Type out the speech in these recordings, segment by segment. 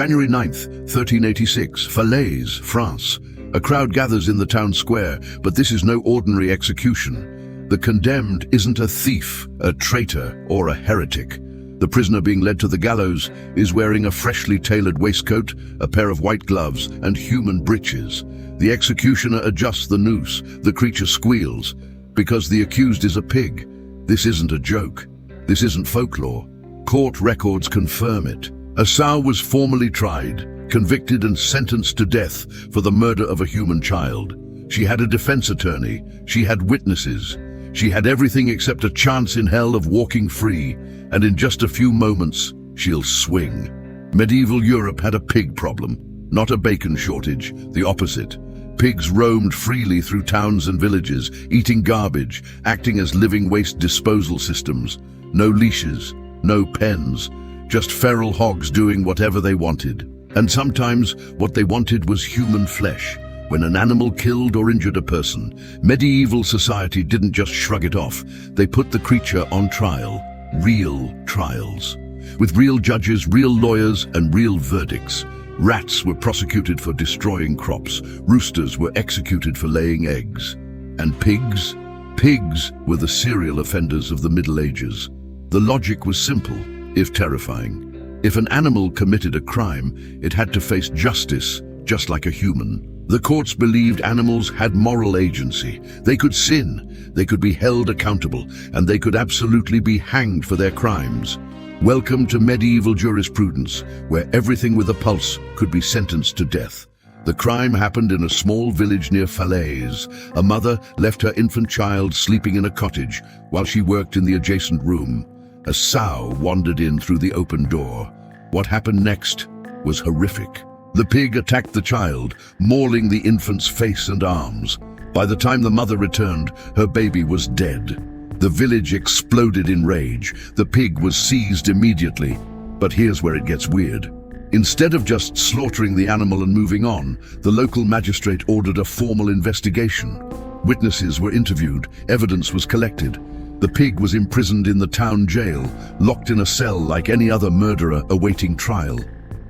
January 9th, 1386, Falaise, France. A crowd gathers in the town square, but this is no ordinary execution. The condemned isn't a thief, a traitor, or a heretic. The prisoner being led to the gallows is wearing a freshly tailored waistcoat, a pair of white gloves, and human breeches. The executioner adjusts the noose. The creature squeals. Because the accused is a pig. This isn't a joke. This isn't folklore. Court records confirm it. A sow was formally tried, convicted and sentenced to death for the murder of a human child. She had a defense attorney. She had witnesses. She had everything except a chance in hell of walking free, and in just a few moments, she'll swing. Medieval Europe had a pig problem, not a bacon shortage, the opposite. Pigs roamed freely through towns and villages, eating garbage, acting as living waste disposal systems. No leashes, no pens, just feral hogs doing whatever they wanted. And sometimes what they wanted was human flesh. When an animal killed or injured a person, medieval society didn't just shrug it off. They put the creature on trial, real trials. With real judges, real lawyers, and real verdicts. Rats were prosecuted for destroying crops. Roosters were executed for laying eggs. And pigs? Pigs were the serial offenders of the Middle Ages. The logic was simple, if terrifying. If an animal committed a crime, it had to face justice, just like a human. The courts believed animals had moral agency. They could sin, they could be held accountable, and they could absolutely be hanged for their crimes. Welcome to medieval jurisprudence, where everything with a pulse could be sentenced to death. The crime happened in a small village near Falaise. A mother left her infant child sleeping in a cottage while she worked in the adjacent room. A sow wandered in through the open door. What happened next was horrific. The pig attacked the child, mauling the infant's face and arms. By the time the mother returned, her baby was dead. The village exploded in rage. The pig was seized immediately. But here's where it gets weird. Instead of just slaughtering the animal and moving on, the local magistrate ordered a formal investigation. Witnesses were interviewed, evidence was collected. The pig was imprisoned in the town jail, locked in a cell like any other murderer awaiting trial.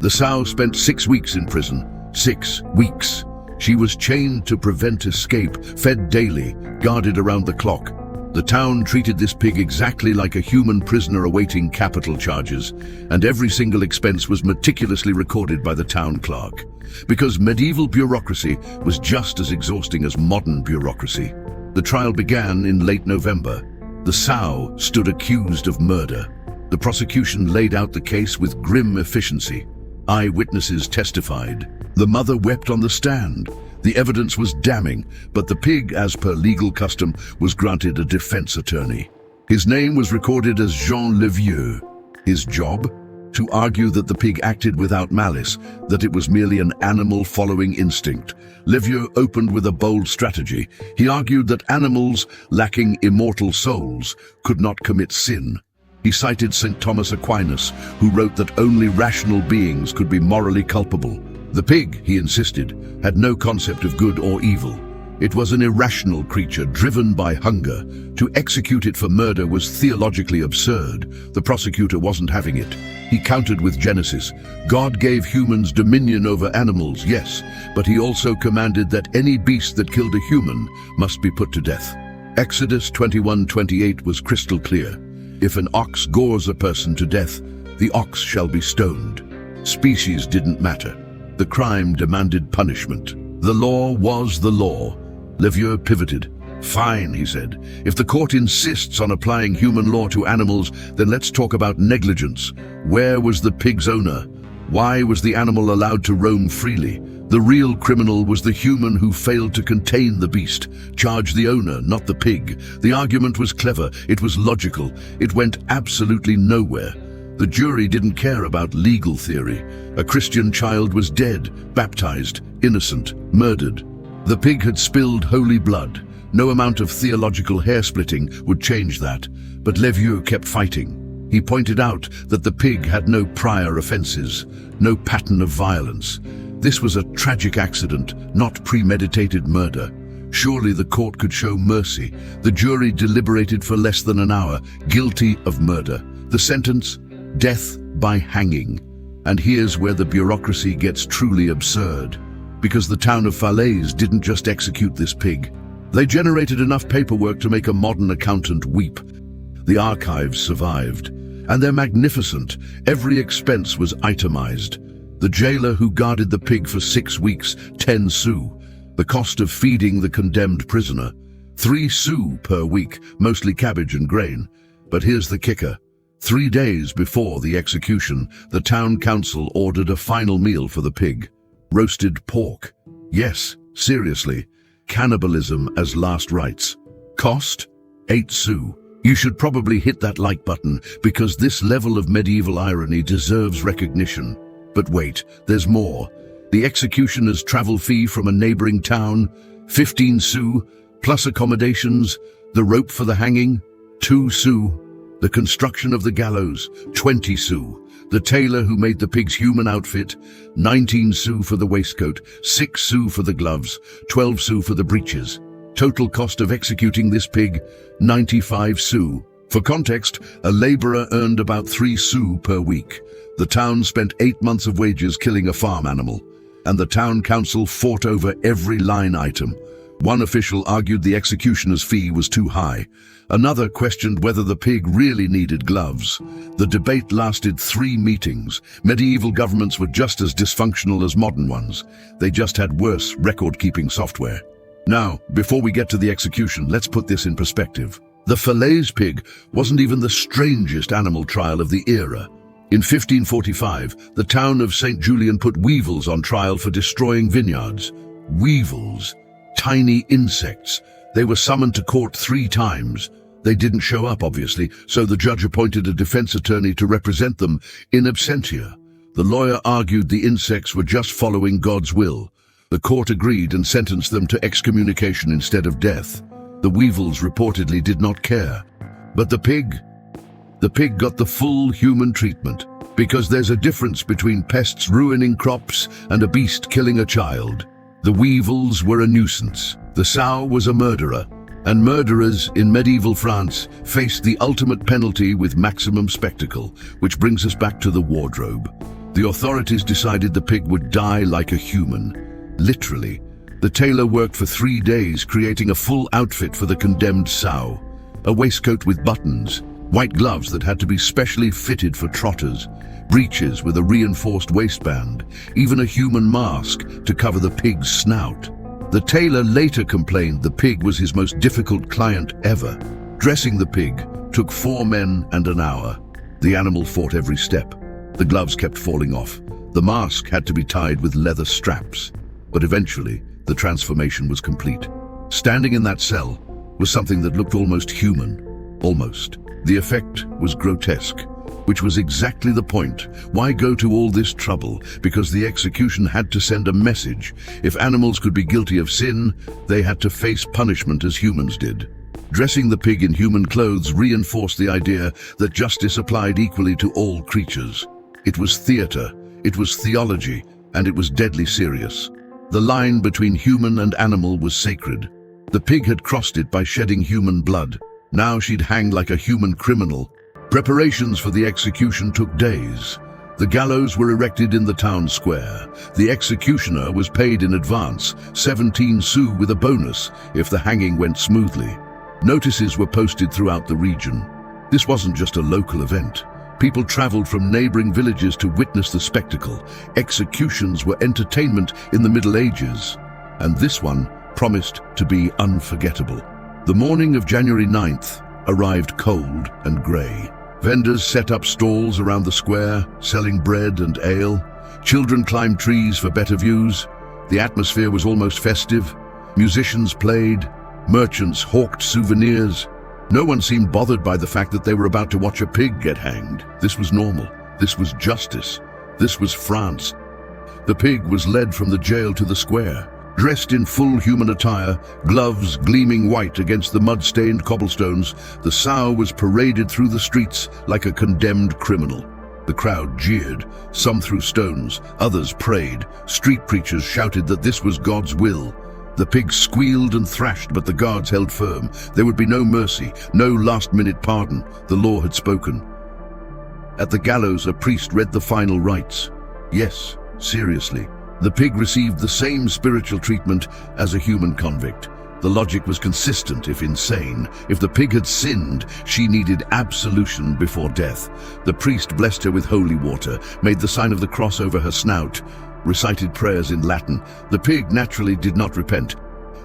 The sow spent 6 weeks in prison. 6 weeks. She was chained to prevent escape, fed daily, guarded around the clock. The town treated this pig exactly like a human prisoner awaiting capital charges, and every single expense was meticulously recorded by the town clerk. Because medieval bureaucracy was just as exhausting as modern bureaucracy. The trial began in late November. The sow stood accused of murder. The prosecution laid out the case with grim efficiency. Eyewitnesses testified. The mother wept on the stand. The evidence was damning, but the pig, as per legal custom, was granted a defense attorney. His name was recorded as Jean Le Vieux. His job? To argue that the pig acted without malice, that it was merely an animal following instinct. Le Vieux opened with a bold strategy. He argued that animals, lacking immortal souls, could not commit sin. He cited St. Thomas Aquinas, who wrote that only rational beings could be morally culpable. The pig, he insisted, had no concept of good or evil. It was an irrational creature driven by hunger. To execute it for murder was theologically absurd. The prosecutor wasn't having it. He countered with Genesis. God gave humans dominion over animals, yes, but he also commanded that any beast that killed a human must be put to death. Exodus 21:28 was crystal clear. If an ox gores a person to death, the ox shall be stoned. Species didn't matter. The crime demanded punishment. The law was the law. Le Vieux pivoted. Fine, he said. If the court insists on applying human law to animals, then let's talk about negligence. Where was the pig's owner? Why was the animal allowed to roam freely? The real criminal was the human who failed to contain the beast. Charge the owner, not the pig. The argument was clever. It was logical. It went absolutely nowhere. The jury didn't care about legal theory. A Christian child was dead, baptized, innocent, murdered. The pig had spilled holy blood. No amount of theological hair-splitting would change that. But Le Vieux kept fighting. He pointed out that the pig had no prior offenses, no pattern of violence. This was a tragic accident, not premeditated murder. Surely the court could show mercy. The jury deliberated for less than an hour, guilty of murder. The sentence? Death by hanging. And here's where the bureaucracy gets truly absurd. Because the town of Falaise didn't just execute this pig. They generated enough paperwork to make a modern accountant weep. The archives survived, and they're magnificent. Every expense was itemized. The jailer who guarded the pig for 6 weeks, 10 sous. The cost of feeding the condemned prisoner, 3 sous per week, mostly cabbage and grain. But here's the kicker. 3 days before the execution, the town council ordered a final meal for the pig. Roasted pork. Yes, seriously. Cannibalism as last rites. Cost? 8 sous. You should probably hit that like button, because this level of medieval irony deserves recognition. But wait, there's more. The executioner's travel fee from a neighboring town, 15 sous, plus accommodations, the rope for the hanging, 2 sous. The construction of the gallows, 20 sous. The tailor who made the pig's human outfit, 19 sous for the waistcoat, 6 sous for the gloves, 12 sous for the breeches. Total cost of executing this pig, 95 sous. For context, a laborer earned about 3 sous per week. The town spent 8 months of wages killing a farm animal, and the town council fought over every line item. One official argued the executioner's fee was too high. Another questioned whether the pig really needed gloves. The debate lasted 3 meetings. Medieval governments were just as dysfunctional as modern ones. They just had worse record-keeping software. Now, before we get to the execution, let's put this in perspective. The Falaise pig wasn't even the strangest animal trial of the era. In 1545, the town of St. Julien put weevils on trial for destroying vineyards. Weevils. Tiny insects. They were summoned to court 3 times. They didn't show up, obviously, so the judge appointed a defense attorney to represent them in absentia. The lawyer argued the insects were just following God's will. The court agreed and sentenced them to excommunication instead of death. The weevils reportedly did not care. But the pig got the full human treatment, because there's a difference between pests ruining crops and a beast killing a child. The weevils were a nuisance. The sow was a murderer. And murderers in medieval France faced the ultimate penalty with maximum spectacle, which brings us back to the wardrobe. The authorities decided the pig would die like a human. Literally. The tailor worked for 3 days creating a full outfit for the condemned sow. A waistcoat with buttons, white gloves that had to be specially fitted for trotters, breeches with a reinforced waistband, even a human mask to cover the pig's snout. The tailor later complained the pig was his most difficult client ever. Dressing the pig took 4 men and an hour. The animal fought every step. The gloves kept falling off. The mask had to be tied with leather straps. But eventually, the transformation was complete. Standing in that cell was something that looked almost human. Almost. The effect was grotesque, which was exactly the point. Why go to all this trouble? Because the execution had to send a message. If animals could be guilty of sin, they had to face punishment as humans did. Dressing the pig in human clothes reinforced the idea that justice applied equally to all creatures. It was theater, it was theology, and it was deadly serious. The line between human and animal was sacred. The pig had crossed it by shedding human blood. Now she'd hang like a human criminal. Preparations for the execution took days. The gallows were erected in the town square. The executioner was paid in advance, 17 sous with a bonus if the hanging went smoothly. Notices were posted throughout the region. This wasn't just a local event. People traveled from neighboring villages to witness the spectacle. Executions were entertainment in the Middle Ages, and this one promised to be unforgettable. The morning of January 9th arrived cold and grey. Vendors set up stalls around the square, selling bread and ale. Children climbed trees for better views. The atmosphere was almost festive. Musicians played. Merchants hawked souvenirs. No one seemed bothered by the fact that they were about to watch a pig get hanged. This was normal. This was justice. This was France. The pig was led from the jail to the square, dressed in full human attire, gloves gleaming white against the mud-stained cobblestones. The sow was paraded through the streets like a condemned criminal. The crowd jeered, some threw stones, others prayed. Street preachers shouted that this was God's will. The pig squealed and thrashed, but the guards held firm. There would be no mercy, no last-minute pardon. The law had spoken. At the gallows, a priest read the final rites. Yes, seriously. The pig received the same spiritual treatment as a human convict. The logic was consistent, if insane. If the pig had sinned, she needed absolution before death. The priest blessed her with holy water, made the sign of the cross over her snout, recited prayers in Latin. The pig naturally did not repent.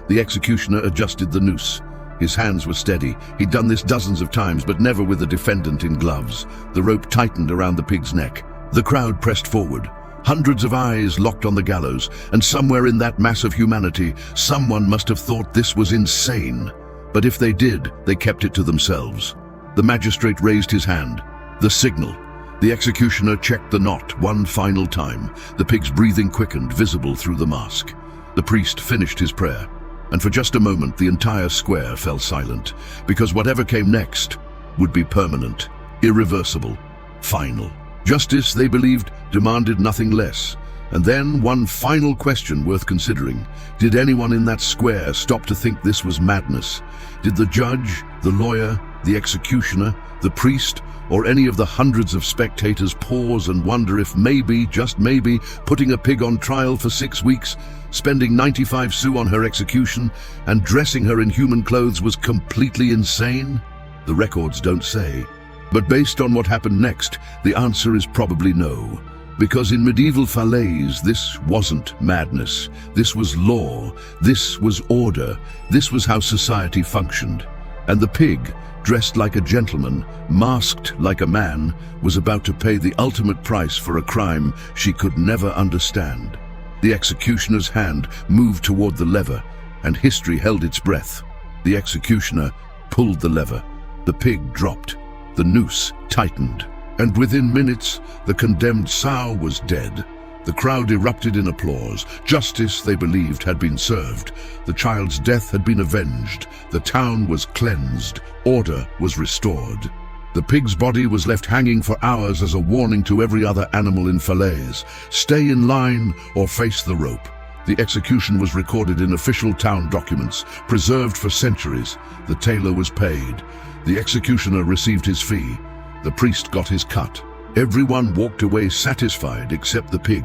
The executioner adjusted the noose. His hands were steady. He'd done this dozens of times, but never with the defendant in gloves. The rope tightened around the pig's neck. The crowd pressed forward. Hundreds of eyes locked on the gallows, and somewhere in that mass of humanity, someone must have thought this was insane. But if they did, they kept it to themselves. The magistrate raised his hand. The signal. The executioner checked the knot one final time. The pig's breathing quickened, visible through the mask. The priest finished his prayer, and for just a moment the entire square fell silent, because whatever came next would be permanent, irreversible, final. Justice, they believed, demanded nothing less. And then one final question worth considering. Did anyone in that square stop to think this was madness? Did the judge, the lawyer, the executioner, the priest, or any of the hundreds of spectators pause and wonder if maybe, just maybe, putting a pig on trial for 6 weeks, spending 95 sous on her execution, and dressing her in human clothes was completely insane? The records don't say. But based on what happened next, the answer is probably no. Because in medieval Falaise, this wasn't madness. This was law. This was order. This was how society functioned. And the pig, dressed like a gentleman, masked like a man, was about to pay the ultimate price for a crime she could never understand. The executioner's hand moved toward the lever, and history held its breath. The executioner pulled the lever. The pig dropped. The noose tightened, and within minutes, the condemned sow was dead. The crowd erupted in applause. Justice, they believed, had been served. The child's death had been avenged. The town was cleansed. Order was restored. The pig's body was left hanging for hours as a warning to every other animal in Falaise. Stay in line or face the rope. The execution was recorded in official town documents, preserved for centuries. The tailor was paid. The executioner received his fee. The priest got his cut. Everyone walked away satisfied except the pig.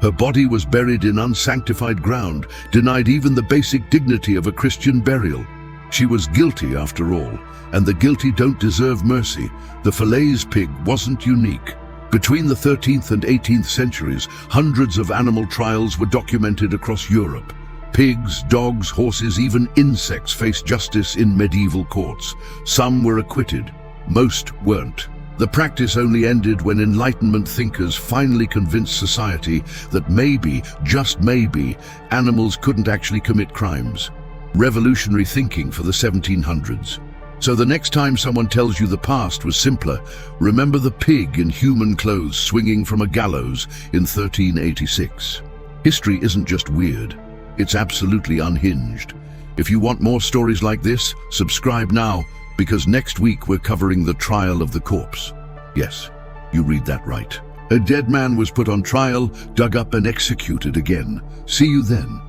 Her body was buried in unsanctified ground, denied even the basic dignity of a Christian burial. She was guilty after all, and the guilty don't deserve mercy. The Falaise pig wasn't unique. Between the 13th and 18th centuries, hundreds of animal trials were documented across Europe. Pigs, dogs, horses, even insects faced justice in medieval courts. Some were acquitted, most weren't. The practice only ended when Enlightenment thinkers finally convinced society that maybe, just maybe, animals couldn't actually commit crimes. Revolutionary thinking for the 1700s. So the next time someone tells you the past was simpler, remember the pig in human clothes swinging from a gallows in 1386. History isn't just weird. It's absolutely unhinged. If you want more stories like this, subscribe now, because next week we're covering the trial of the corpse. Yes, you read that right. A dead man was put on trial, dug up and executed again. See you then.